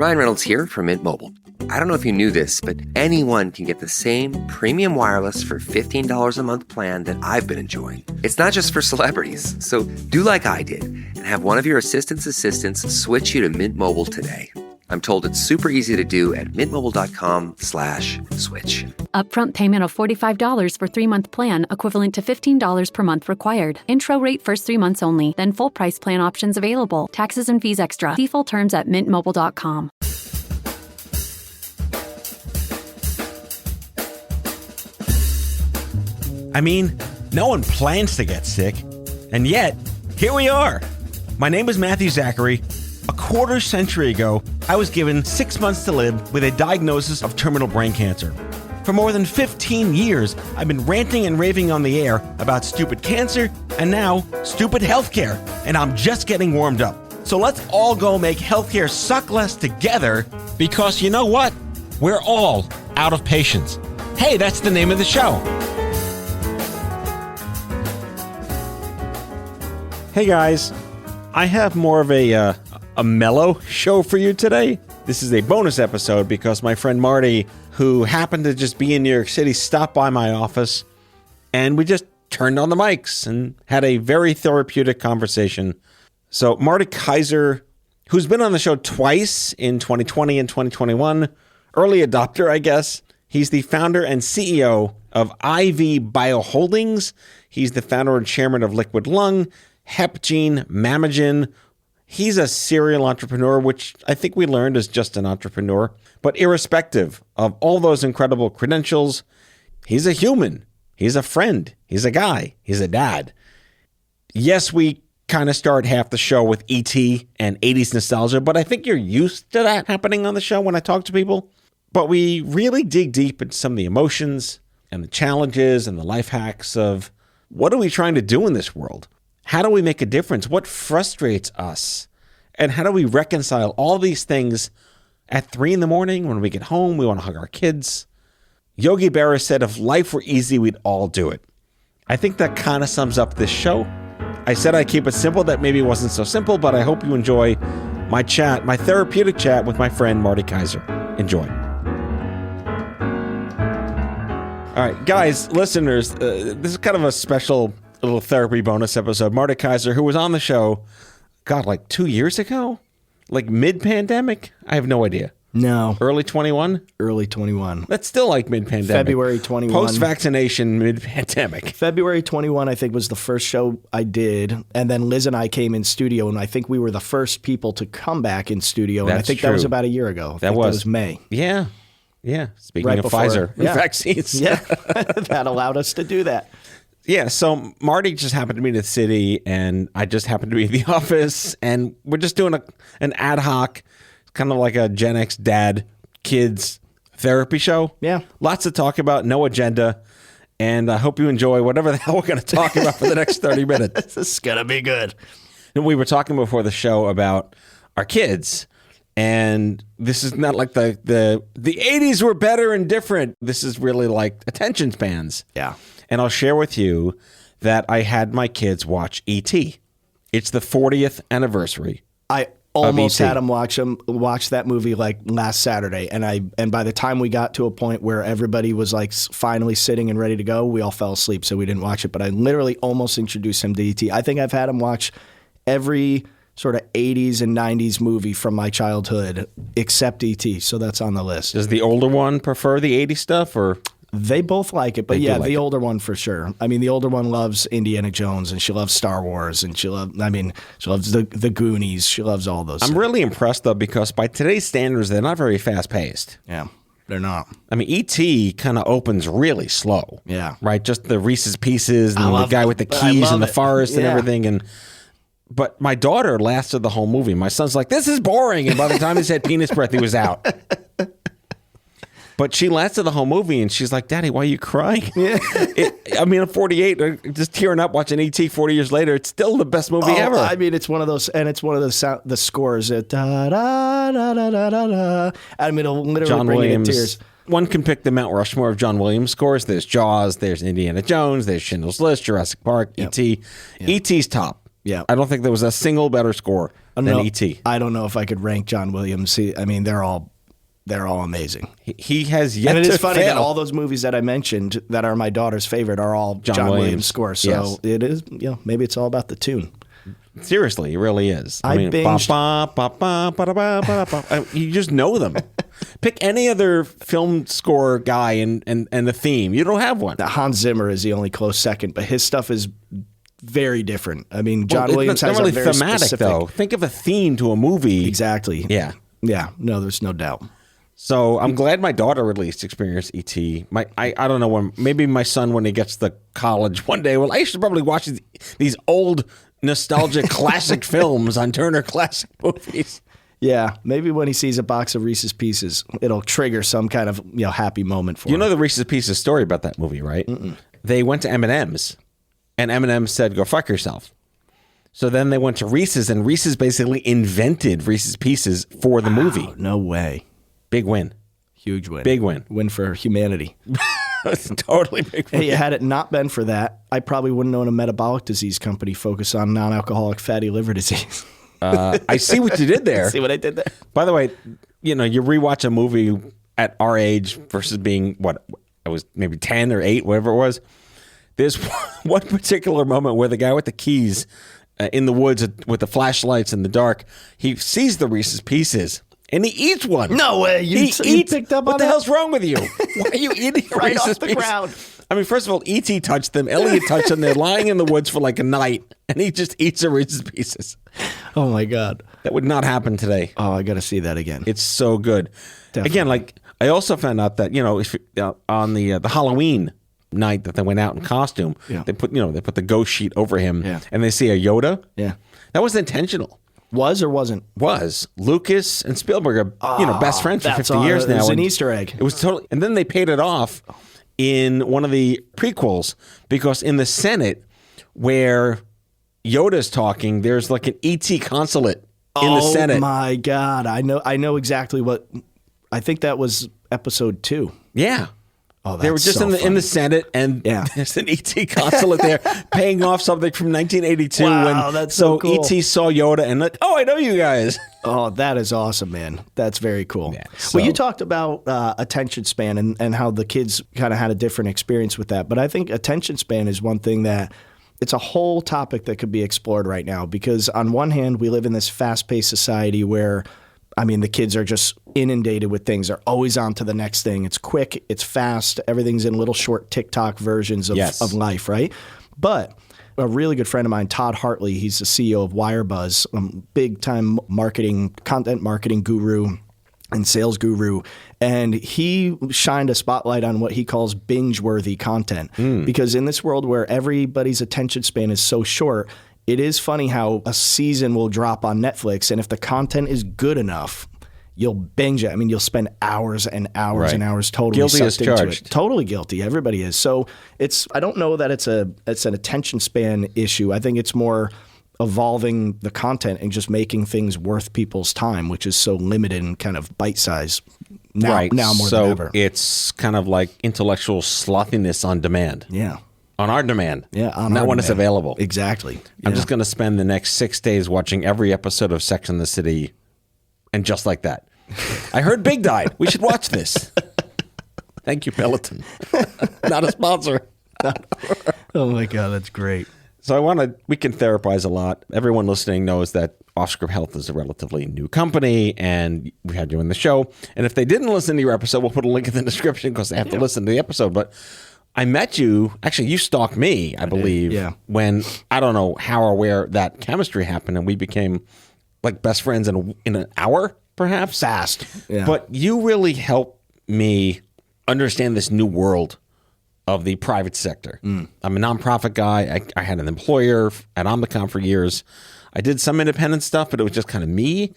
Ryan Reynolds here from Mint Mobile. I don't know if you knew this, but anyone can get the same premium wireless for $15 a month plan that I've been enjoying. It's not just for celebrities. So do like I did and have one of your assistants switch you to Mint Mobile today. I'm told it's super easy to do at mintmobile.com/switch. Upfront payment of $45 for 3-month plan, equivalent to $15 per month required. Intro rate first 3 months only, then full price plan options available. Taxes and fees extra. See full terms at mintmobile.com. I mean, no one plans to get sick, and yet, here we are. My name is Matthew Zachary. A quarter century ago, I was given 6 months to live with a diagnosis of terminal brain cancer. For more than 15 years, I've been ranting and raving on the air about stupid cancer and now stupid healthcare, and I'm just getting warmed up. So let's all go make healthcare suck less together, because you know what? We're all out of patience. Hey, that's the name of the show. Hey guys, I have more of a mellow show for you today. This is a bonus episode because my friend Marty, who happened to just be in New York City, stopped by my office and we just turned on the mics and had a very therapeutic conversation. So Marty Kaiser, who's been on the show twice in 2020 and 2021, early adopter, I guess. He's the founder and CEO of IV Bioholdings. He's the founder and chairman of Liquid Lung, Hepgene, Mamagen. He's a serial entrepreneur, which I think we learned is just an entrepreneur. But irrespective of all those incredible credentials, he's a human. He's a friend. He's a guy. He's a dad. Yes, we kind of start half the show with E.T. and 80s nostalgia, but I think you're used to that happening on the show when I talk to people. But we really dig deep into some of the emotions and the challenges and the life hacks of what are we trying to do in this world? How do we make a difference? What frustrates us? And how do we reconcile all these things at 3 a.m. when we get home? We want to hug our kids. Yogi Berra said, if life were easy, we'd all do it. I think that kind of sums up this show. I said I'd keep it simple. That maybe wasn't so simple, but I hope you enjoy my chat, my therapeutic chat with my friend Marty Kaiser. Enjoy. All right, guys, listeners, this is kind of a special little therapy bonus episode. Marty Kaiser, who was on the show, God, like 2 years ago? Like mid-pandemic? I have no idea. No. Early 21? Early 21. That's still like mid-pandemic. February 21. Post-vaccination, mid-pandemic. February 21, I think, was the first show I did. And then Liz and I came in studio, and I think we were the first people to come back in studio. And I think that was about a year ago. That was May. Yeah. Yeah. Speaking right of before, Pfizer vaccines. Yeah. That allowed us to do that. Yeah, so Marty just happened to be in the city, and I just happened to be in the office, and we're just doing an ad hoc, kind of like a Gen X dad kids therapy show. Yeah. Lots to talk about, no agenda, and I hope you enjoy whatever the hell we're going to talk about for the next 30 minutes. This is going to be good. And we were talking before the show about our kids, and this is not like the 80s were better and different. This is really like attention spans. Yeah. And I'll share with you that I had my kids watch E.T. It's the 40th anniversary. I almost had them watch that movie like last Saturday, and by the time we got to a point where everybody was like finally sitting and ready to go, we all fell asleep, so we didn't watch it. But I literally almost introduced him to E.T. I think I've had him watch every sort of 80s and 90s movie from my childhood except E.T., so that's on the list. Does the older one prefer the 80s stuff, or? They both like it, but yeah, the older one for sure. I mean, the older one loves Indiana Jones, and she loves Star Wars, and she loves the Goonies. She loves all those. I'm really impressed, though, because by today's standards, they're not very fast-paced. Yeah, they're not. I mean, E.T. kind of opens really slow. Yeah. Right? Just the Reese's Pieces and the guy with the keys in the forest and everything. But my daughter lasted the whole movie. My son's like, this is boring. And by the time he said penis breath, he was out. But she lasted the whole movie, and she's like, Daddy, why are you crying? Yeah. I'm 48, just tearing up watching E.T. 40 years later. It's still the best movie ever. I mean, it's one of those, and it's one of the scores. Da, da, da, da, da, da, da. I mean, it'll literally John bring Williams. you to tears. One can pick the Mount Rushmore of John Williams scores. There's Jaws, there's Indiana Jones, there's Schindler's List, Jurassic Park, E.T. E.T.'s top. Yeah. I don't think there was a single better score than No, E.T. I don't know if I could rank John Williams. I mean, they're all amazing. He has yet And it to is funny fail. that all those movies that I mentioned that are my daughter's favorite are all John Williams scores. So Yes. it is, maybe it's all about the tune. Seriously, it really is. I binged- you just know them. Pick any other film score guy and the theme. You don't have one. Now, Hans Zimmer is the only close second, but his stuff is very different. I mean, John Williams it's has not really a very thematic, specific. though. Think of a theme to a movie. Exactly. Yeah. Yeah. No, there's no doubt. So I'm glad my daughter at least experienced E.T. I don't know when. Maybe my son, when he gets to college one day, well, I should probably watch these old nostalgic classic films on Turner Classic Movies. Yeah, maybe when he sees a box of Reese's Pieces, it'll trigger some kind of happy moment for You him. know the Reese's Pieces story about that movie, right? They went to M&M's, and M&M's said, "Go fuck yourself." So then they went to Reese's, and Reese's basically invented Reese's Pieces for the movie. Oh, no way. Big win. Huge win. Big win. Win for humanity. It's totally big win. Hey, had it not been for that, I probably wouldn't own a metabolic disease company focused on non-alcoholic fatty liver disease. I see what you did there. See what I did there? By the way, you rewatch a movie at our age versus being, I was maybe 10 or 8, whatever it was. There's one particular moment where the guy with the keys in the woods with the flashlights in the dark, he sees the Reese's Pieces. And he eats one. No way. You picked up what on the that? hell's wrong with you? Why are you eating Right Reese's off the Pieces? ground. I mean, first of all, E.T. touched them. Elliot touched them. They're lying in the woods for like a night, and he just eats a Reese's Pieces. Oh, my God. That would not happen today. Oh, I got to see that again. It's so good. Definitely. Again, like I also found out that if on the Halloween night that they went out in costume, they put the ghost sheet over him, and they see a Yoda. Yeah. That was intentional. Was or wasn't? Was Lucas and Spielberg are best friends for that's 50 years now? It was an and Easter egg. It was totally, and then they paid it off in one of the prequels because in the Senate where Yoda's talking, there's like an ET consulate in the Senate. Oh my God! I know exactly what. I think that was episode 2. Yeah. Oh, that's they were just so in the funny. Senate, and Yeah. there's an ET consulate there paying off something from 1982. Wow, when, that's so cool. ET saw Yoda and like, oh, I know you guys. Oh, that is awesome, man. That's very cool. Yeah, Well, you so- talked about attention span and how the kids kind of had a different experience with that. But I think attention span is one thing that it's a whole topic that could be explored right now because on one hand, we live in this fast-paced society where the kids are just inundated with things. They're always on to the next thing. It's quick. It's fast. Everything's in little short TikTok versions of life, right? But a really good friend of mine, Todd Hartley, he's the CEO of Wirebuzz, big-time content marketing guru and sales guru. And he shined a spotlight on what he calls binge-worthy content. Because in this world where everybody's attention span is so short, it is funny how a season will drop on Netflix, and if the content is good enough, you'll binge it. You'll spend hours and hours and hours totally Guilty as sucked into charged. it. Totally guilty. Everybody is. So I don't know that it's an attention span issue. I think it's more evolving the content and just making things worth people's time, which is so limited and kind of bite-sized now more so than ever. it's kind of like intellectual slothiness on demand. Yeah. On our demand. Yeah. Not when it's available. Exactly. I'm Yeah. just going to spend the next 6 days watching every episode of Sex and the City, and just like that. I heard Big died. We should watch this. Thank you, Peloton. Not a sponsor. Oh my God, that's great. So we can therapize a lot. Everyone listening knows that Off-Script Health is a relatively new company, and we had you in the show. And if they didn't listen to your episode, we'll put a link in the description because they have to listen to the episode. But I met you, actually you stalked me, I believe, when, I don't know how or where that chemistry happened, and we became like best friends in an hour, perhaps? Fast. Yeah. But you really helped me understand this new world of the private sector. I'm a nonprofit guy. I had an employer at Omnicom for years. I did some independent stuff, but it was just kind of me.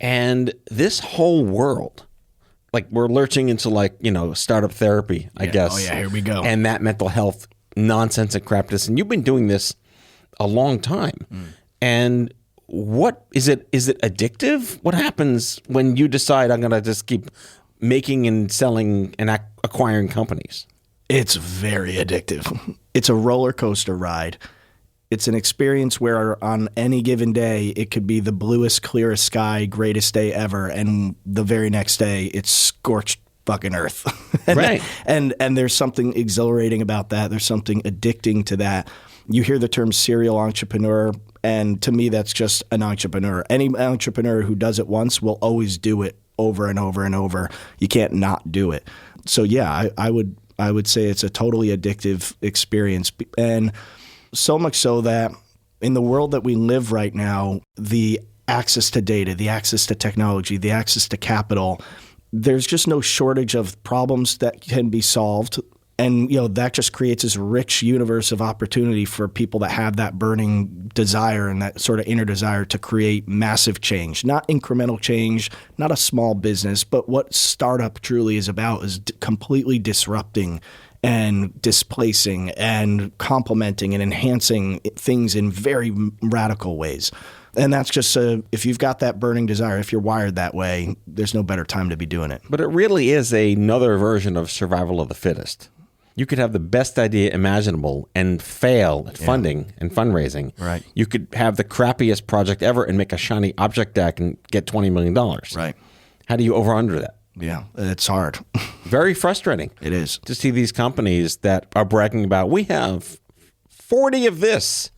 And this whole world, like we're lurching into startup therapy, I guess. Oh, yeah, here we go. And that mental health nonsense and crapness. And you've been doing this a long time. And what is it? Is it addictive? What happens when you decide I'm going to just keep making and selling and acquiring companies? It's very addictive. It's a roller coaster ride. It's an experience where on any given day, it could be the bluest, clearest sky, greatest day ever. And the very next day, it's scorched fucking earth. Right. And there's something exhilarating about that. There's something addicting to that. You hear the term serial entrepreneur, and to me, that's just an entrepreneur. Any entrepreneur who does it once will always do it over and over and over. You can't not do it. So yeah, I would say it's a totally addictive experience. And so much so that in the world that we live right now, the access to data, the access to technology, the access to capital, there's just no shortage of problems that can be solved. And, that just creates this rich universe of opportunity for people that have that burning desire and that sort of inner desire to create massive change, not incremental change, not a small business, but what startup truly is about is completely disrupting and displacing and complementing and enhancing things in very radical ways. And that's just if you've got that burning desire, if you're wired that way, there's no better time to be doing it. But it really is another version of survival of the fittest. You could have the best idea imaginable and fail at funding and fundraising. Right. You could have the crappiest project ever and make a shiny object deck and get $20 million. Right. How do you over-under that? Yeah, it's hard. Very frustrating. It is. To see these companies that are bragging about, we have 40 of this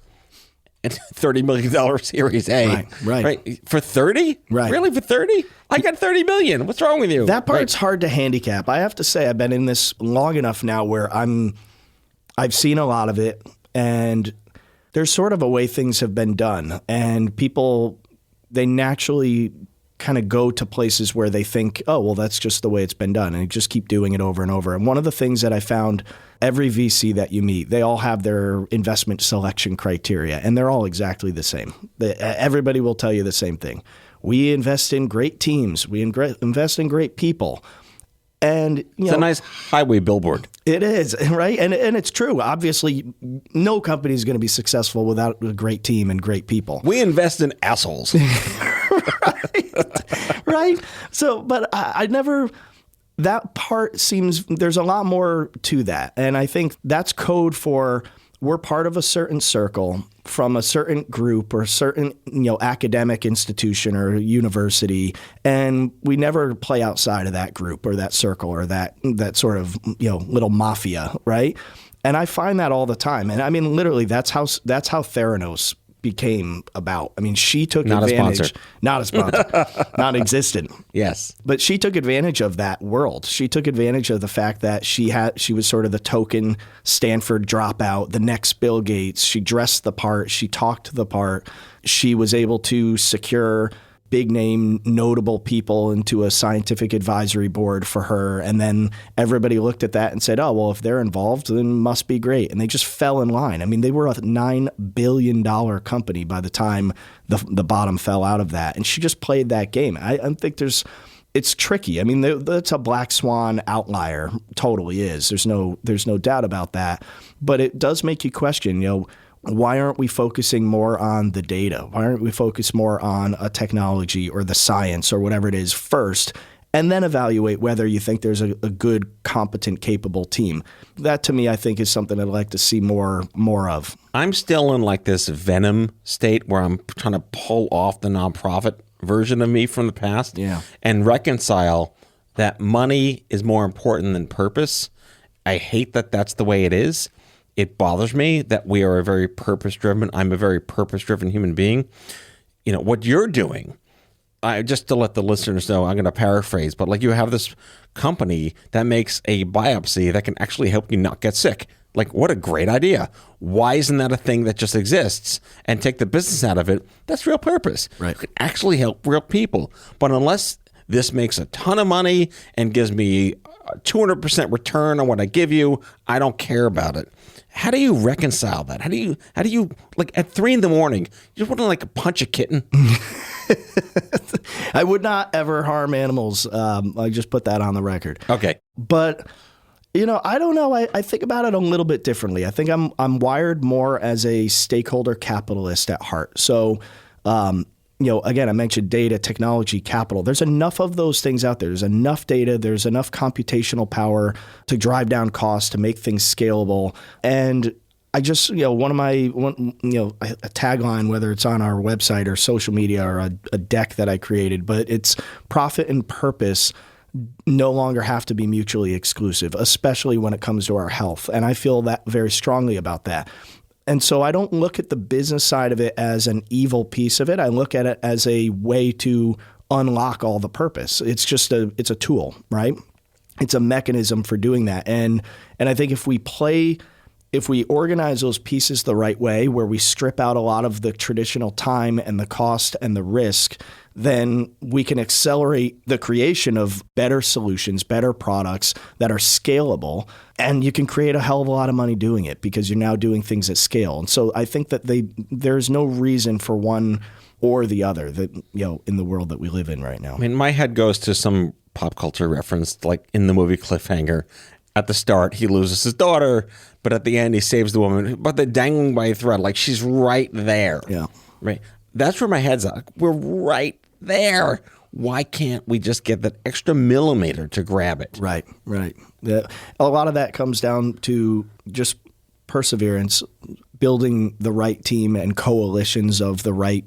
and $30 million Series A. Right. For 30? Right. Really, for 30? I got 30 million. What's wrong with you? That part's hard to handicap. I have to say I've been in this long enough now where I've seen a lot of it, and there's sort of a way things have been done. And people, they naturally kind of go to places where they think, oh, well, that's just the way it's been done. And you just keep doing it over and over. And one of the things that I found, every VC that you meet, they all have their investment selection criteria, and they're all exactly the same. Everybody will tell you the same thing. We invest in great teams. We invest in great people. And it's a nice highway billboard. It is, right? And it's true. Obviously, no company is going to be successful without a great team and great people. We invest in assholes. Right? So, but I never... That part seems, there's a lot more to that. And I think that's code for we're part of a certain circle from a certain group or a certain, academic institution or university. And we never play outside of that group or that circle or that sort of, little mafia. Right. And I find that all the time. And I mean, literally, that's how Theranos became about. I mean, she took advantage. Not a sponsor. Non-existent. Yes. But she took advantage of that world. She took advantage of the fact that she was sort of the token Stanford dropout, the next Bill Gates. She dressed the part. She talked the part. She was able to secure big name, notable people into a scientific advisory board for her. And then everybody looked at that and said, oh, well, if they're involved, then it must be great. And they just fell in line. I mean, they were a $9 billion company by the time the bottom fell out of that. And she just played that game. I think it's tricky. I mean, that's a black swan outlier. Totally is. There's no doubt about that. But it does make you question, why aren't we focusing more on the data? Why aren't we focused more on a technology or the science or whatever it is first, and then evaluate whether you think there's a good, competent, capable team? That, to me, I think is something I'd like to see more of. I'm still in like this venom state where I'm trying to pull off the nonprofit version of me from the past and reconcile that money is more important than purpose. I hate that that's the way it is. It bothers me that we are I'm a very purpose-driven human being. What you're doing, just to let the listeners know, I'm going to paraphrase, but like you have this company that makes a biopsy that can actually help you not get sick. Like, what a great idea. Why isn't that a thing that just exists? And take the business out of it, that's real purpose. Right. It can actually help real people. But unless this makes a ton of money and gives me a 200% return on what I give you, I don't care about it. How do you reconcile that? How do you like at 3 a.m, you just want to like punch a kitten? I would not ever harm animals. I just put that on the record. Okay. But, I don't know. I think about it a little bit differently. I think I'm wired more as a stakeholder capitalist at heart. So, again, I mentioned data, technology, capital. There's enough of those things out there. There's enough data. There's enough computational power to drive down costs, to make things scalable. And I just, one of my, a tagline, whether it's on our website or social media or a deck that I created, but it's profit and purpose no longer have to be mutually exclusive, especially when it comes to our health. And I feel that very strongly about that. And so I don't look at the business side of it as an evil piece of it. I look at it as a way to unlock all the purpose. It's just it's a tool, right? It's a mechanism for doing that. And I think if we organize those pieces the right way, where we strip out a lot of the traditional time and the cost and the risk, then we can accelerate the creation of better solutions, better products that are scalable, and you can create a hell of a lot of money doing it because you're now doing things at scale. And so I think that there's no reason for one or the other that, in the world that we live in right now. I mean, my head goes to some pop culture reference, like in the movie Cliffhanger. At the start, he loses his daughter, but at the end, he saves the woman. But they're dangling by a thread, like she's right there. Yeah. Right. That's where my head's at. We're right there. Why can't we just get that extra millimeter to grab it? Right. A lot of that comes down to just perseverance, building the right team and coalitions of the right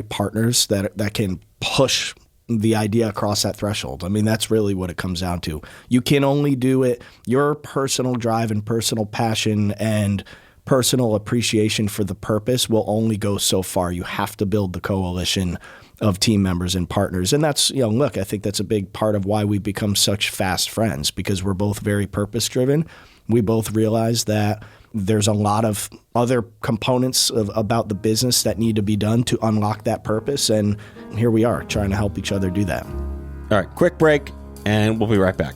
partners that can push the idea across that threshold. I mean, that's really what it comes down to. You can only do it. Your personal drive and personal passion and personal appreciation for the purpose will only go so far. You have to build the coalition of team members and partners. And that's, look, I think that's a big part of why we've become such fast friends, because we're both very purpose driven. We both realize that there's a lot of other components about the business that need to be done to unlock that purpose. And here we are trying to help each other do that. All right, quick break, and we'll be right back.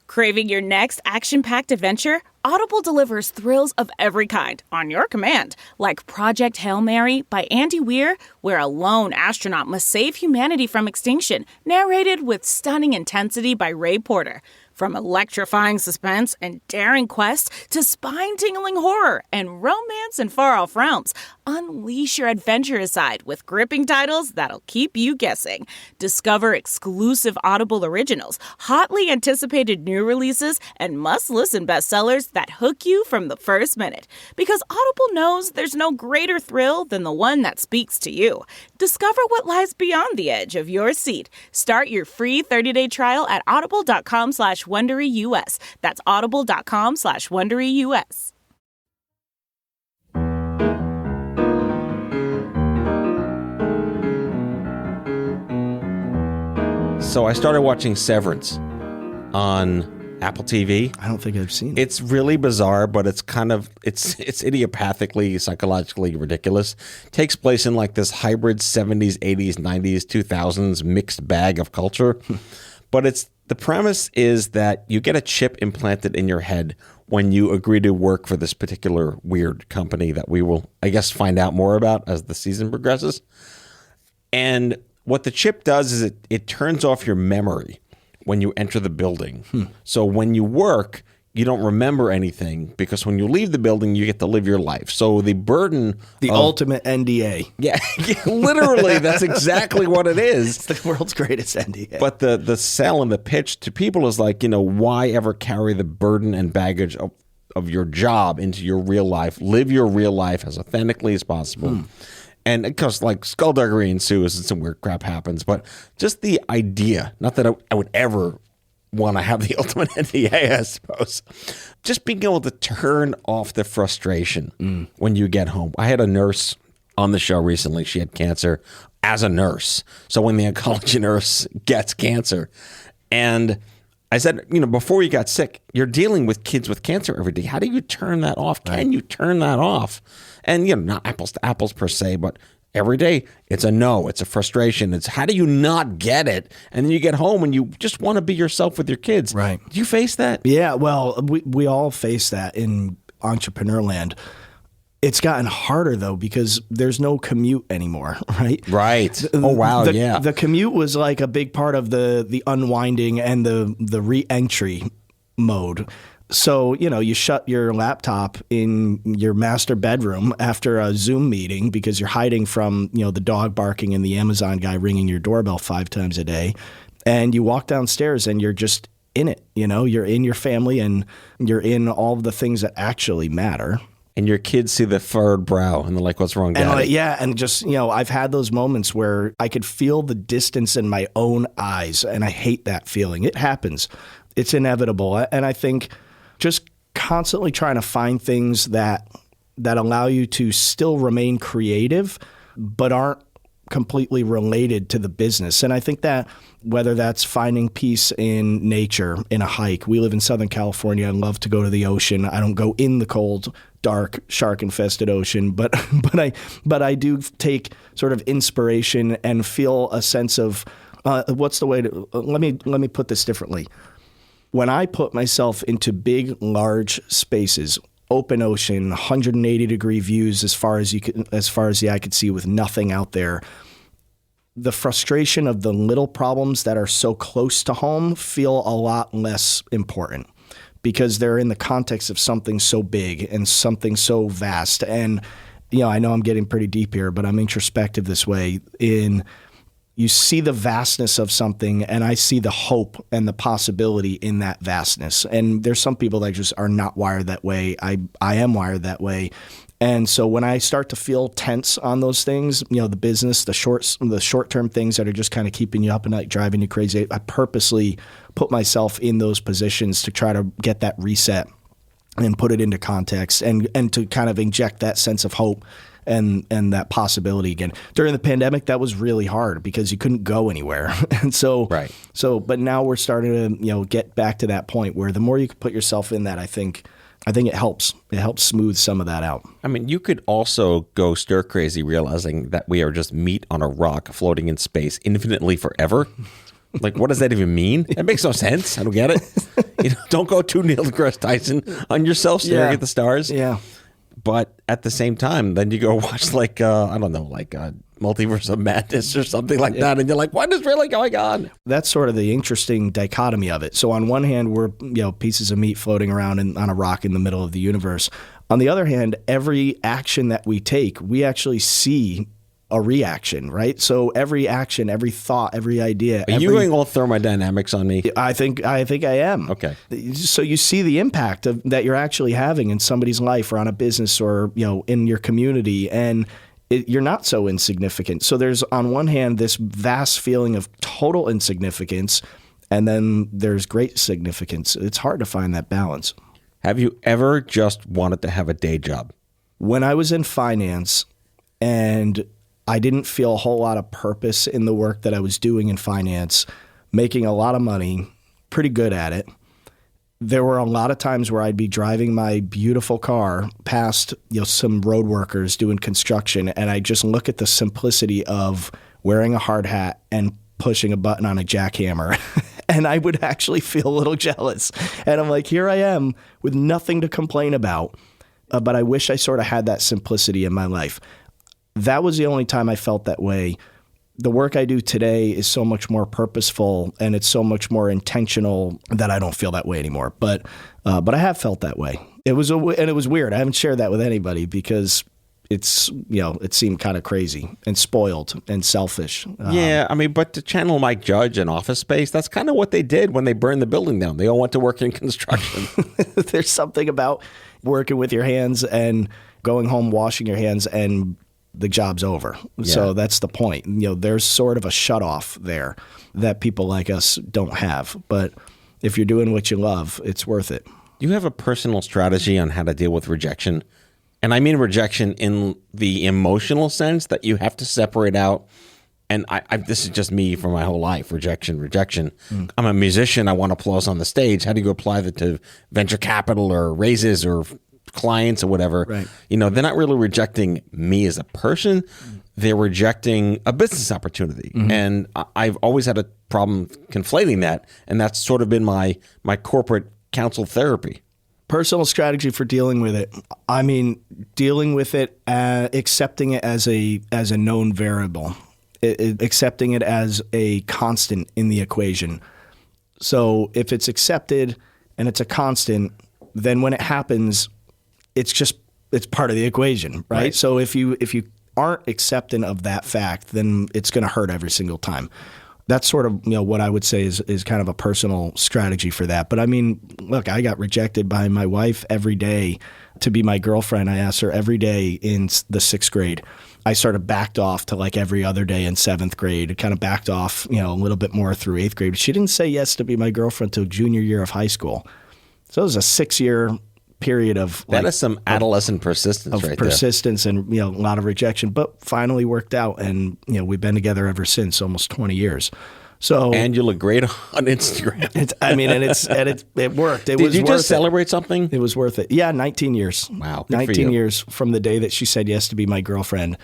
Craving your next action-packed adventure? Audible delivers thrills of every kind on your command, like Project Hail Mary by Andy Weir, where a lone astronaut must save humanity from extinction, narrated with stunning intensity by Ray Porter. From electrifying suspense and daring quest to spine-tingling horror and romance in far-off realms, unleash your adventurous side with gripping titles that'll keep you guessing. Discover exclusive Audible originals, hotly anticipated new releases, and must-listen bestsellers that hook you from the first minute. Because Audible knows there's no greater thrill than the one that speaks to you. Discover what lies beyond the edge of your seat. Start your free 30-day trial at audible.com/WonderyUS. That's audible.com/WonderyUS. So I started watching Severance on Apple TV. I don't think I've seen it. It's really bizarre, but it's kind of it's idiopathically, psychologically ridiculous. Takes place in like this hybrid 70s, 80s, 90s, 2000s mixed bag of culture. But the premise is that you get a chip implanted in your head when you agree to work for this particular weird company that we will, I guess, find out more about as the season progresses. And what the chip does is it turns off your memory when you enter the building. So when you work, you don't remember anything, because when you leave the building, you get to live your life. So the burden The ultimate NDA. Yeah, literally, that's exactly what it is. It's the world's greatest NDA. But the sell and the pitch to people is like, why ever carry the burden and baggage of your job into your real life? Live your real life as authentically as possible. And because like skullduggery ensues and some weird crap happens, but just the idea, not that I would ever want to have the ultimate NDA, I suppose, just being able to turn off the frustration when you get home. I had a nurse on the show recently. She had cancer as a nurse. So when the oncology nurse gets cancer, and I said, before you got sick, you're dealing with kids with cancer every day. How do you turn that off? Can you turn that off? And, not apples to apples per se, but every day it's a no, it's a frustration. It's how do you not get it? And then you get home and you just want to be yourself with your kids. Right. Do you face that? Yeah, well, we all face that in entrepreneur land. It's gotten harder, though, because there's no commute anymore, right? Right. Oh, wow, yeah. The commute was like a big part of the unwinding and the re-entry mode. So, you shut your laptop in your master bedroom after a Zoom meeting because you're hiding from, the dog barking and the Amazon guy ringing your doorbell 5 times a day. And you walk downstairs and you're just in it. You're in your family and you're in all of the things that actually matter. And your kids see the furrowed brow and they're like, what's wrong, Daddy? And just, I've had those moments where I could feel the distance in my own eyes, and I hate that feeling. It happens. It's inevitable. And I think just constantly trying to find things that allow you to still remain creative, but aren't completely related to the business. And I think that whether that's finding peace in nature, in a hike. We live in Southern California. I love to go to the ocean. I don't go in the cold, dark, shark-infested ocean, but I do take sort of inspiration and feel a sense of what's the way to let me put this differently. When I put myself into big, large spaces, open ocean, 180-degree views as far as the eye could see with nothing out there, the frustration of the little problems that are so close to home feel a lot less important because they're in the context of something so big and something so vast. And, I know I'm getting pretty deep here, but I'm introspective this way. You see the vastness of something, and I see the hope and the possibility in that vastness. And there's some people that just are not wired that way. I am wired that way. And so when I start to feel tense on those things, the business, the short-term things that are just kind of keeping you up at night, driving you crazy, I purposely put myself in those positions to try to get that reset and put it into context and to kind of inject that sense of hope and that possibility again. During the pandemic, that was really hard because you couldn't go anywhere. And so, right. But now we're starting to, get back to that point where the more you can put yourself in that, I think it helps. It helps smooth some of that out. I mean, you could also go stir crazy realizing that we are just meat on a rock floating in space infinitely forever. Like, what does that even mean? That makes no sense. I don't get it. Don't go too Neil deGrasse Tyson on yourself staring at the stars. Yeah. But at the same time, then you go watch Multiverse of Madness or something like that. And you're like, what is really going on? That's sort of the interesting dichotomy of it. So on one hand, we're pieces of meat floating around on a rock in the middle of the universe. On the other hand, every action that we take, we actually see a reaction, right? So every action, every thought, every idea. Are you going all thermodynamics on me? I think I am. Okay. So you see the impact that you're actually having in somebody's life or on a business or, in your community, and you're not so insignificant. So there's on one hand this vast feeling of total insignificance, and then there's great significance. It's hard to find that balance. Have you ever just wanted to have a day job? When I was in finance and I didn't feel a whole lot of purpose in the work that I was doing in finance, making a lot of money, pretty good at it. There were a lot of times where I'd be driving my beautiful car past some road workers doing construction, and I just look at the simplicity of wearing a hard hat and pushing a button on a jackhammer. And I would actually feel a little jealous. And I'm like, here I am with nothing to complain about, but I wish I sort of had that simplicity in my life. That was the only time I felt that way. The work I do today is so much more purposeful and it's so much more intentional that I don't feel that way anymore. But I have felt that way. It was weird. I haven't shared that with anybody because it seemed kind of crazy and spoiled and selfish. Yeah, I mean, but to channel Mike Judge in Office Space, that's kind of what they did when they burned the building down. They all went to work in construction. There's something about working with your hands and going home, washing your hands, and the job's over. Yeah. So that's the point. There's sort of a shutoff there that people like us don't have. But if you're doing what you love, it's worth it. Do you have a personal strategy on how to deal with rejection? And I mean rejection in the emotional sense that you have to separate out. And I this is just me for my whole life, rejection. I'm a musician. I want applause on the stage. How do you apply that to venture capital or raises or clients or whatever? Right. They're not really rejecting me as a person. They're rejecting a business opportunity. Mm-hmm. And I've always had a problem conflating that. And that's sort of been my corporate counsel therapy. Personal strategy for dealing with it. I mean, dealing with it, accepting it as a known variable, accepting it as a constant in the equation. So if it's accepted and it's a constant, then when it happens, it's part of the equation, right? So if you aren't accepting of that fact, then it's going to hurt every single time. That's sort of, what I would say is kind of a personal strategy for that. But I mean, look, I got rejected by my wife every day to be my girlfriend. I asked her every day in the 6th grade. I sort of backed off to like every other day in 7th grade, kind of backed off, a little bit more through 8th grade. She didn't say yes to be my girlfriend until junior year of high school. So it was a 6-year period of that is some adolescent persistence right persistence there. And a lot of rejection, but finally worked out, and we've been together ever since, almost 20 years. So and you look great on Instagram. It worked. Did you just celebrate something? It was worth it. Yeah, 19 years. Wow, 19 years from the day that she said yes to be my girlfriend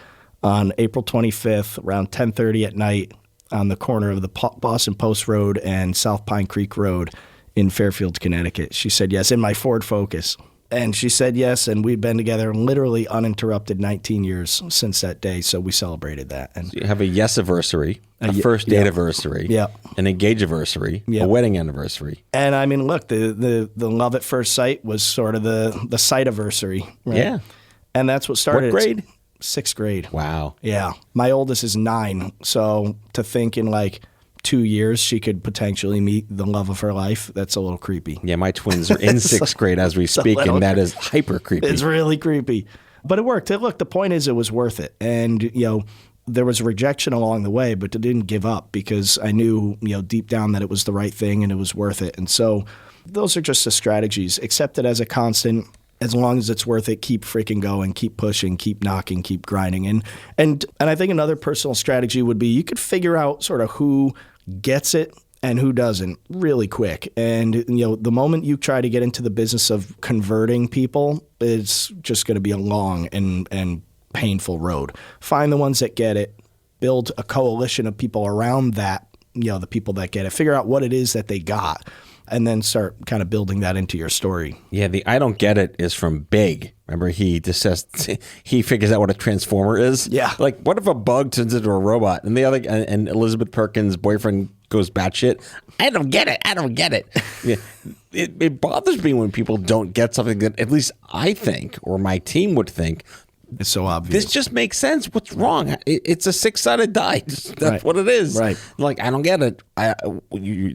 on April 25th around 10:30 at night on the corner of the Boston Post Road and South Pine Creek Road in Fairfield, Connecticut. She said yes in my Ford Focus. And she said yes, and we've been together literally uninterrupted 19 years since that day, so we celebrated that. And so you have a yes-iversary, a first date anniversary, an engage anniversary, a wedding anniversary. And I mean, look, the love at first sight was sort of the sight-iversary. Right? Yeah. And that's what started. What grade? 6th grade. Wow. Yeah. My oldest is 9, so to think in like 2 years she could potentially meet the love of her life, that's a little creepy. Yeah, my twins are in 6th grade as we speak, and that is hyper creepy. It's really creepy. But it worked. Look, the point is it was worth it. And, there was rejection along the way, but I didn't give up because I knew, deep down that it was the right thing and it was worth it. And so those are just the strategies. Accept it as a constant. As long as it's worth it, keep freaking going, keep pushing, keep knocking, keep grinding. And I think another personal strategy would be you could figure out sort of who gets it and who doesn't really quick. And, the moment you try to get into the business of converting people, it's just going to be a long and painful road. Find the ones that get it, build a coalition of people around that, the people that get it, figure out what it is that they got, and then start kind of building that into your story. Yeah, the I don't get it is from Big. Remember, he just says he figures out what a transformer is. Yeah, like what if a bug turns into a robot? And the other and Elizabeth Perkins' boyfriend goes batshit. I don't get it. I don't get it. Yeah, it bothers me when people don't get something that at least I think or my team would think. It's so obvious. This just makes sense. What's wrong? It's a 6-sided die. That's what it is. Right. Like, I don't get it.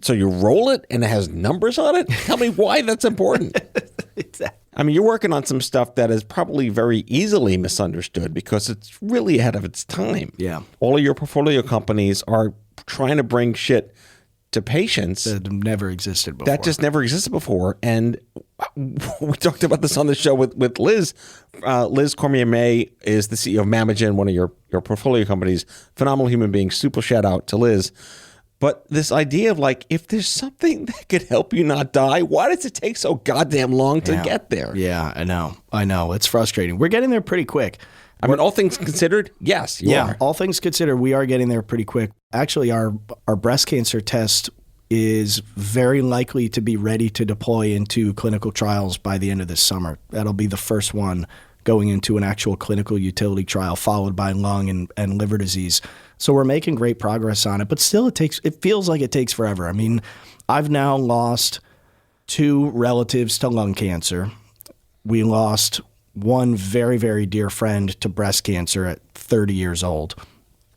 So you roll it and it has numbers on it? Tell me why that's important. Exactly. I mean, you're working on some stuff that is probably very easily misunderstood because it's really ahead of its time. Yeah. All of your portfolio companies are trying to bring shit to patients that never existed before. That just never existed before. And we talked about this on the show with Liz. Liz Cormier-May is the CEO of Mamagen, one of your portfolio companies. Phenomenal human being. Super shout out to Liz. But this idea of like, if there's something that could help you not die, why does it take so goddamn long to get there? Yeah, I know. It's frustrating. We're getting there pretty quick. I mean, all things considered, yes, you are. All things considered, we are getting there pretty quick. Actually, our breast cancer test is very likely to be ready to deploy into clinical trials by the end of this summer. That'll be the first one going into an actual clinical utility trial, followed by lung and liver disease. So we're making great progress on it, but still it feels like it takes forever. I mean, I've now lost 2 relatives to lung cancer. We lost one very, very dear friend to breast cancer at 30 years old.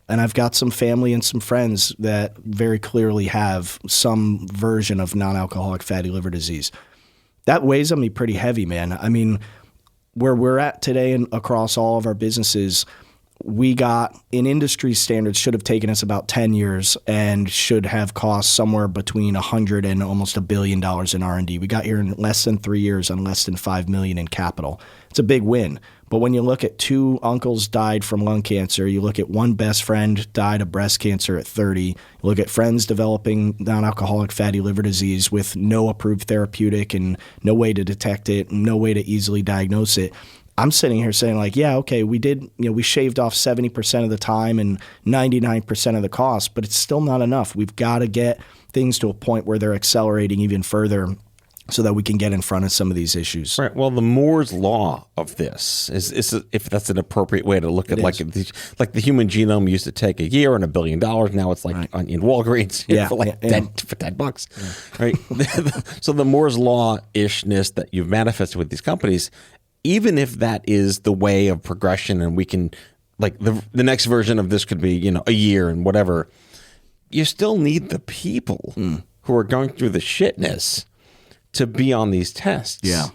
And I've got some family and some friends that very clearly have some version of non-alcoholic fatty liver disease. That weighs on me pretty heavy, man. I mean, where we're at today and across all of our businesses, we got, in industry standards, should have taken us about 10 years and should have cost somewhere between $100 and almost $1 billion in R&D. We got here in less than 3 years on less than $5 million in capital. It's a big win. But when you look at 2 uncles died from lung cancer, you look at one best friend died of breast cancer at 30, you look at friends developing non-alcoholic fatty liver disease with no approved therapeutic and no way to detect it, no way to easily diagnose it. I'm sitting here saying like, yeah, okay, we did, we shaved off 70% of the time and 99% of the cost, but it's still not enough. We've got to get things to a point where they're accelerating even further. so that we can get in front of some of these issues. Right. Well, the Moore's law of this is if that's an appropriate way to look at like the human genome used to take a year and $1 billion. Now it's like in Walgreens for like $10. Yeah. Right. So the Moore's law-ishness that you've manifested with these companies, even if that is the way of progression, and we can like the next version of this could be a year and whatever, you still need the people who are going through the shitness to be on these tests. Yeah.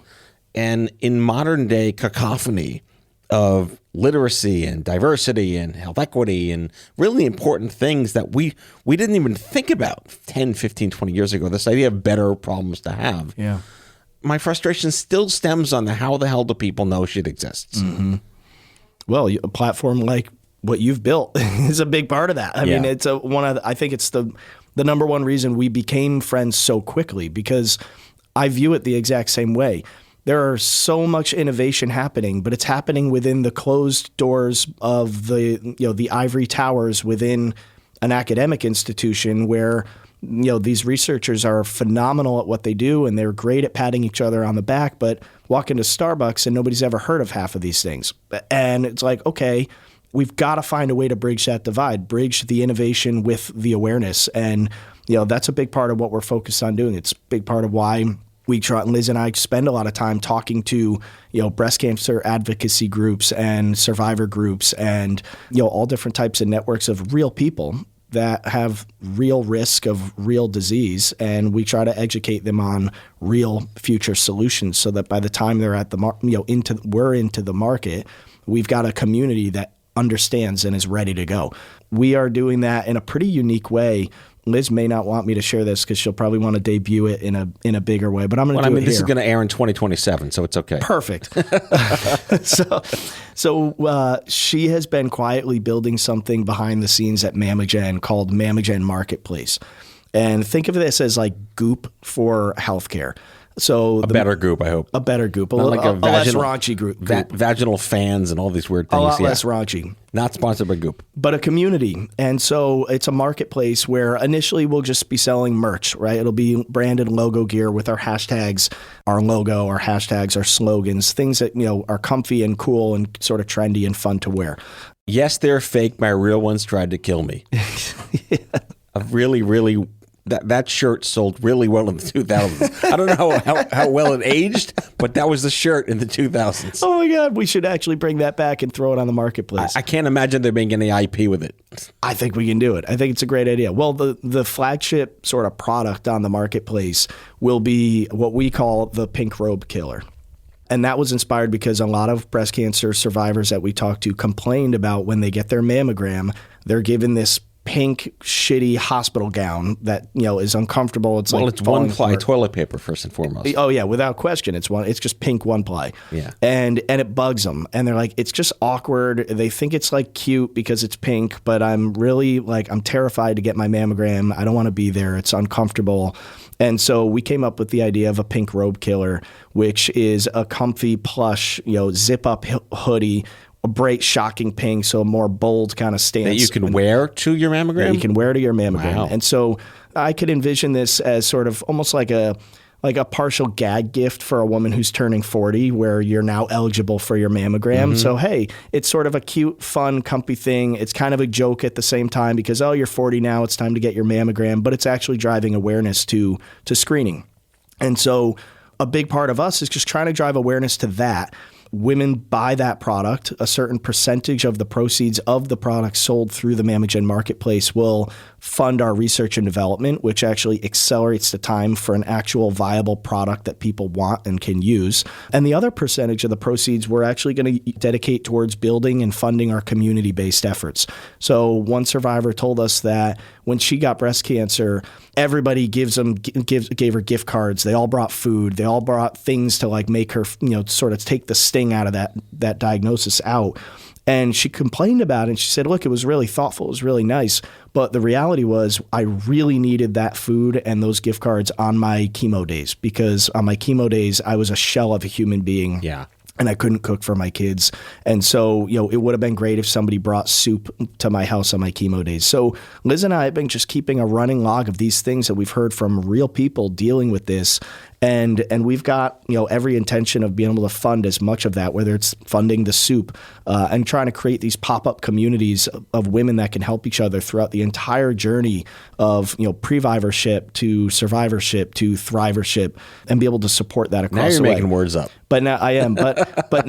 And in modern day cacophony of literacy and diversity and health equity and really important things that we didn't even think about 10, 15, 20 years ago, this idea of better problems to have. Yeah. My frustration still stems on how the hell do people know shit exists? Mm-hmm. Well, a platform like what you've built is a big part of that. I mean, it's I think it's the number one reason we became friends so quickly, because I view it the exact same way. There are so much innovation happening, but it's happening within the closed doors of the ivory towers within an academic institution where these researchers are phenomenal at what they do and they're great at patting each other on the back, but walk into Starbucks and nobody's ever heard of half of these things. And it's like, okay, we've got to find a way to bridge that divide, bridge the innovation with the awareness. And that's a big part of what we're focused on doing. It's a big part of why Liz and I spend a lot of time talking to, breast cancer advocacy groups and survivor groups and, all different types of networks of real people that have real risk of real disease. And we try to educate them on real future solutions so that by the time they're at we're into the market, we've got a community that understands and is ready to go. We are doing that in a pretty unique way. Liz may not want me to share this because she'll probably want to debut it in a bigger way, but I'm going to do it here. This is going to air in 2027, so it's okay. Perfect. So she has been quietly building something behind the scenes at Mamagen called Mamagen Marketplace. And think of this as like Goop for healthcare. So a better Goop, I hope. A better Goop. A less raunchy Goop. Vaginal fans and all these weird things. A lot less raunchy. Not sponsored by Goop. But a community. And so it's a marketplace where initially we'll just be selling merch, right? It'll be branded logo gear with our hashtags, our logo, our hashtags, our slogans, things that, are comfy and cool and sort of trendy and fun to wear. Yes, they're fake. My real ones tried to kill me. Yeah. A really, really... That shirt sold really well in the 2000s. I don't know how well it aged, but that was the shirt in the 2000s. Oh my God, we should actually bring that back and throw it on the marketplace. I can't imagine there being any IP with it. I think we can do it. I think it's a great idea. Well, the flagship sort of product on the marketplace will be what we call the Pink Robe Killer. And that was inspired because a lot of breast cancer survivors that we talked to complained about when they get their mammogram, they're given this pink, shitty hospital gown that is uncomfortable. It's it's one-ply toilet paper first and foremost. Oh yeah, without question, it's just pink one-ply. Yeah, and it bugs them, and they're like, it's just awkward. They think it's like cute because it's pink, but I'm really I'm terrified to get my mammogram. I don't want to be there. It's uncomfortable. And so we came up with the idea of a Pink Robe Killer, which is a comfy plush, zip-up hoodie. A bright, shocking pink, so a more bold kind of stance. That you can wear to your mammogram? Yeah, you can wear to your mammogram. Wow. And so I could envision this as sort of almost like a partial gag gift for a woman who's turning 40 where you're now eligible for your mammogram. Mm-hmm. So, hey, it's sort of a cute, fun, comfy thing. It's kind of a joke at the same time because, you're 40 now, it's time to get your mammogram, but it's actually driving awareness to screening. And so a big part of us is just trying to drive awareness to that. Women buy that product. A certain percentage of the proceeds of the product sold through the Mamagen Marketplace will fund our research and development, which actually accelerates the time for an actual viable product that people want and can use. And the other percentage of the proceeds we're actually going to dedicate towards building and funding our community-based efforts. So one survivor told us that when she got breast cancer, everybody gave her gift cards. They all brought food. They all brought things to make her, sort of take the sting out of that diagnosis out. And she complained about it, and she said, look, it was really thoughtful. It was really nice. But the reality was I really needed that food and those gift cards on my chemo days because on my chemo days, I was a shell of a human being. Yeah. And I couldn't cook for my kids. And so, it would have been great if somebody brought soup to my house on my chemo days. So Liz and I have been just keeping a running log of these things that we've heard from real people dealing with this. And we've got, every intention of being able to fund as much of that, whether it's funding the soup and trying to create these pop-up communities of women that can help each other throughout the entire journey of, previvorship to survivorship to thrivership, and be able to support that across the way. Now you're making words up. But now I am. But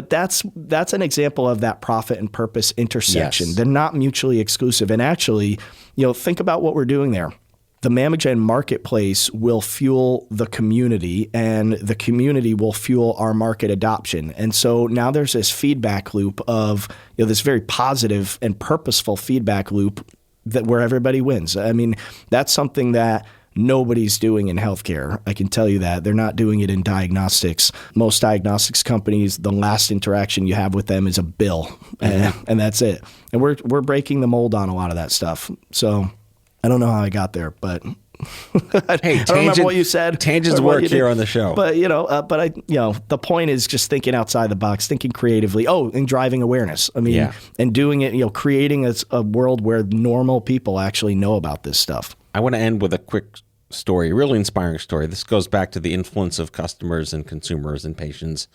that's an example of that profit and purpose intersection. Yes. They're not mutually exclusive. And actually, think about what we're doing there. The Mammogen marketplace will fuel the community, and the community will fuel our market adoption. And so now there's this feedback loop of this very positive and purposeful feedback loop where everybody wins. I mean, that's something that nobody's doing in healthcare. I can tell you that. They're not doing it in diagnostics. Most diagnostics companies, the last interaction you have with them is a bill, and that's it. And we're breaking the mold on a lot of that stuff. So I don't know how I got there, but Hey, I don't remember what you said. Tangents work here on the show. But the point is just thinking outside the box, thinking creatively. Oh, and driving awareness. I mean, and doing it. Creating a world where normal people actually know about this stuff. I want to end with a quick story, a really inspiring story. This goes back to the influence of customers and consumers and patients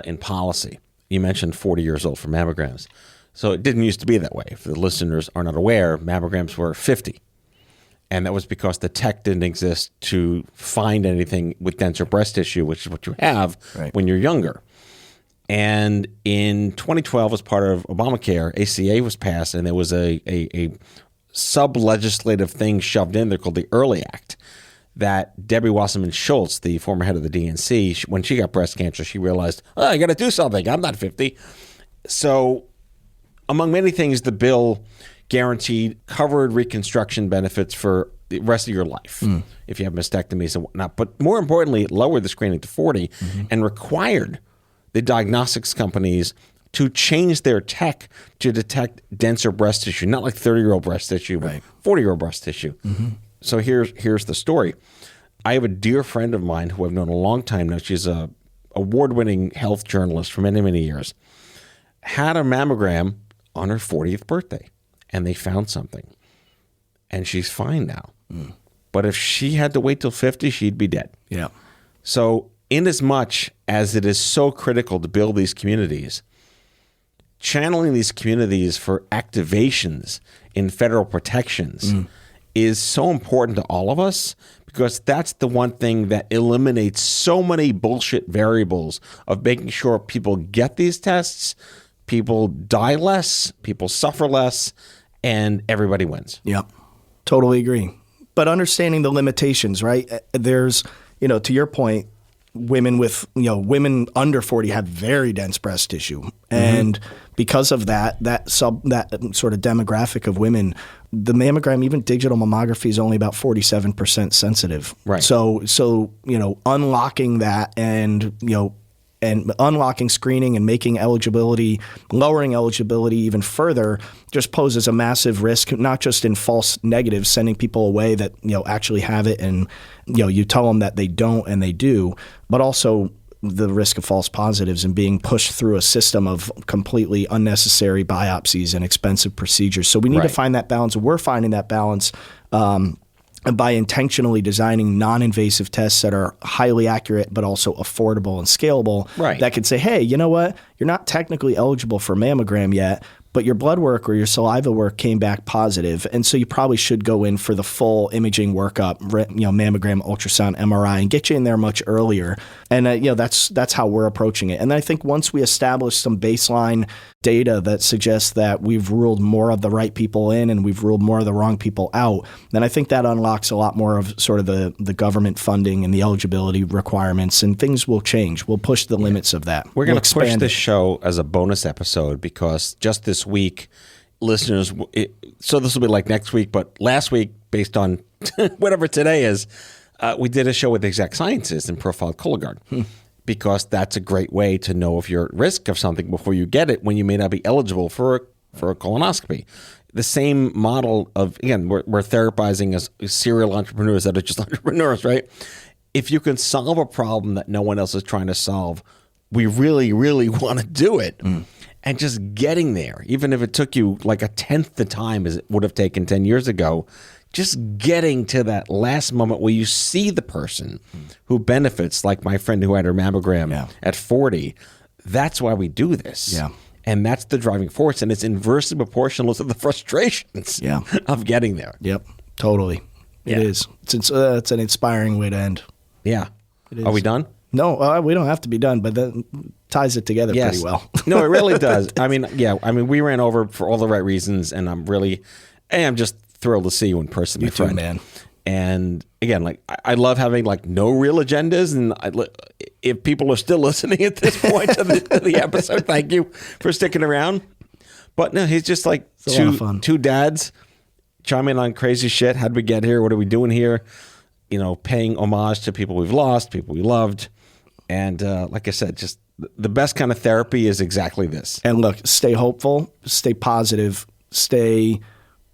in policy. You mentioned 40 years old for mammograms. So it didn't used to be that way. If the listeners are not aware, mammograms were 50. And that was because the tech didn't exist to find anything with denser breast tissue, which is what you have when you're younger. And in 2012, as part of Obamacare, ACA was passed, and there was a sub-legislative thing shoved in there called the Early Act that Debbie Wasserman Schultz, the former head of the DNC, when she got breast cancer, she realized, I got to do something. I'm not 50. So among many things, the bill guaranteed covered reconstruction benefits for the rest of your life if you have mastectomies and whatnot. But more importantly, it lowered the screening to 40 and required the diagnostics companies to change their tech to detect denser breast tissue, not like 30-year-old breast tissue, but 40-year-old breast tissue. So here's the story. I have a dear friend of mine who I've known a long time now. She's a award-winning health journalist for many, many years. Had a mammogram on her 40th birthday, and they found something. And she's fine now. But if she had to wait till 50, she'd be dead. Yeah. So inasmuch as it is so critical to build these communities, channeling these communities for activations in federal protections is so important to all of us, because that's the one thing that eliminates so many bullshit variables of making sure people get these tests, people die less, people suffer less, and everybody wins. Yep. Totally agree. But understanding the limitations, right? There's, to your point, women under 40 have very dense breast tissue. And because of that sort of demographic of women, the mammogram, even digital mammography, is only about 47% sensitive. Right. So unlocking that and unlocking screening and lowering eligibility even further just poses a massive risk, not just in false negatives, sending people away that, actually have it and, you tell them that they don't and they do, but also the risk of false positives and being pushed through a system of completely unnecessary biopsies and expensive procedures. So we need to find that balance. We're finding that balance by intentionally designing non-invasive tests that are highly accurate but also affordable and scalable, that could say, hey, you know what? You're not technically eligible for mammogram yet, but your blood work or your saliva work came back positive, and so you probably should go in for the full imaging workup, mammogram, ultrasound, MRI, and get you in there much earlier. And that's how we're approaching it. And I think once we establish some baseline data that suggests that we've ruled more of the right people in and we've ruled more of the wrong people out, then I think that unlocks a lot more of sort of the government funding and the eligibility requirements, and things will change. We'll push the limits of that. We're going to push this show as a bonus episode because just this week, listeners, so this will be like next week, but last week, based on whatever today is, we did a show with Exact Sciences and profiled Cologuard. Because that's a great way to know if you're at risk of something before you get it when you may not be eligible for a colonoscopy. The same model of, again, we're therapizing as serial entrepreneurs that are just entrepreneurs, right? If you can solve a problem that no one else is trying to solve, we really, really want to do it. And just getting there, even if it took you like a tenth the time as it would have taken 10 years ago, just getting to that last moment where you see the person who benefits, like my friend who had her mammogram at 40. That's why we do this. Yeah. And that's the driving force. And it's inversely proportional to the frustrations of getting there. Yep, totally. It is. It's an inspiring way to end. Yeah. Are we done? No, we don't have to be done, but that ties it together pretty well. No, it really does. I mean, we ran over for all the right reasons, and I'm just thrilled to see you in person, my friend. Too, man. And again, like I love having like no real agendas, and if people are still listening at this point to the episode, thank you for sticking around. But no, he's just like two dads chiming on crazy shit. How'd we get here? What are we doing here? You know, paying homage to people we've lost, people we loved. And like I said, just the best kind of therapy is exactly this. And look, stay hopeful, stay positive, stay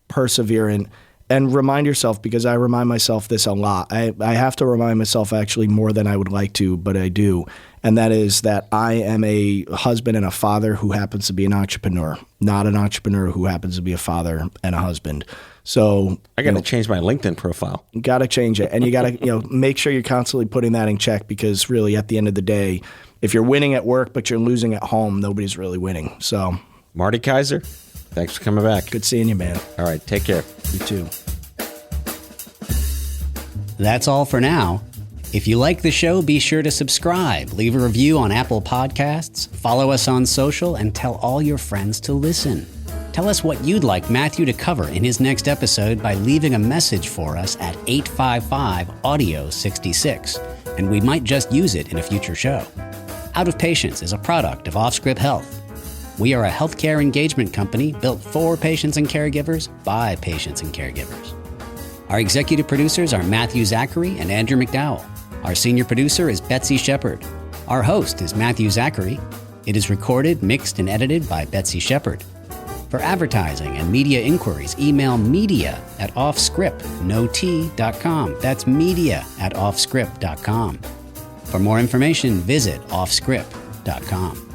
perseverant, and remind yourself, because I remind myself this a lot. I have to remind myself actually more than I would like to, but I do. And that is that I am a husband and a father who happens to be an entrepreneur, not an entrepreneur who happens to be a father and a husband. So I got to change my LinkedIn profile. Got to change it. And you got to make sure you're constantly putting that in check, because really at the end of the day, if you're winning at work but you're losing at home, nobody's really winning. So Marty Kaiser, thanks for coming back. Good seeing you, man. All right, take care. You too. That's all for now. If you like the show, be sure to subscribe, leave a review on Apple Podcasts, follow us on social, and tell all your friends to listen. Tell us what you'd like Matthew to cover in his next episode by leaving a message for us at 855-AUDIO-66, and we might just use it in a future show. Out of Patients is a product of Offscript Health. We are a healthcare engagement company built for patients and caregivers by patients and caregivers. Our executive producers are Matthew Zachary and Andrew McDowell. Our senior producer is Betsy Shepard. Our host is Matthew Zachary. It is recorded, mixed, and edited by Betsy Shepard. For advertising and media inquiries, email media@offscript.com. That's media@offscript.com. For more information, visit offscript.com.